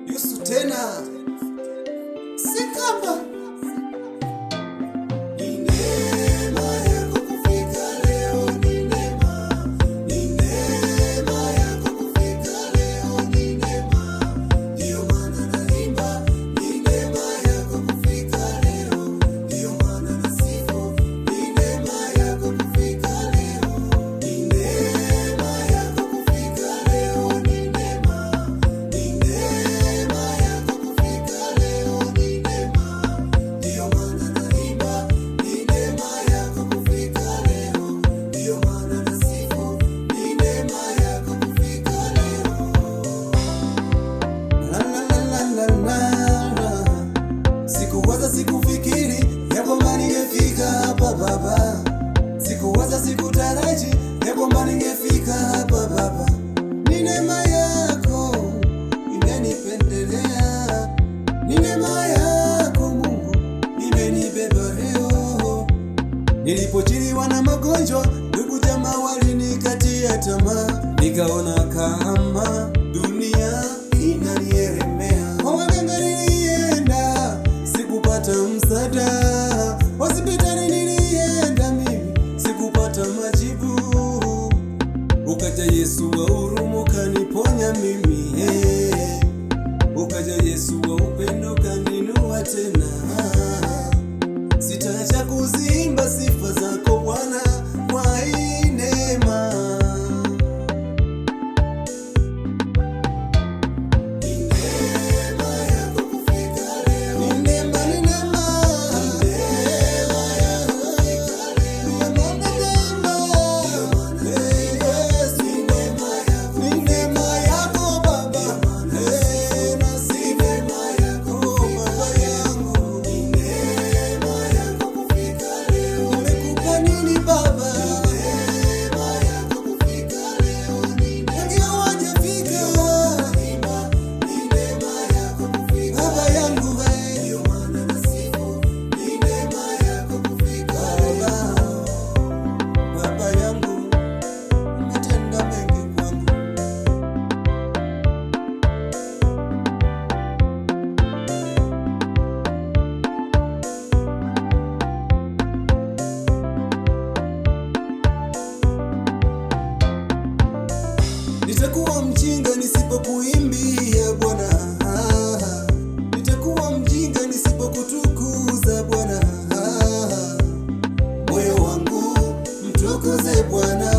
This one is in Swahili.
Yusu tena Sikamba. Sikufikiri ya kwamba ningefika hapa Baba, sikuwaza, sikutaraji ya kwamba ningefika hapa Baba. Ni neema yako imenipendelea, ni neema yako Mungu imenibeba leo. Nilipochiliwa na magonjwa, ndugu jamaa walinikatia tamaa, nikaona kama dunia inanielemea. Kwa waganga nilienda, sikupata msaada. Hospitali nilienda mimi, sikupata majibu. Ukaja Yesu wa huruma kaniponya mimi, Ukaja Yesu wa upendo kaninua tena. Sitaacha kuziimba sifa zako Bwana kwa hii neema. Nitakuwa mjinga nisipokuimbia Bwana, nitakuwa mjinga nisipokutukuza Bwana. Moyo wangu mtukuze Bwana.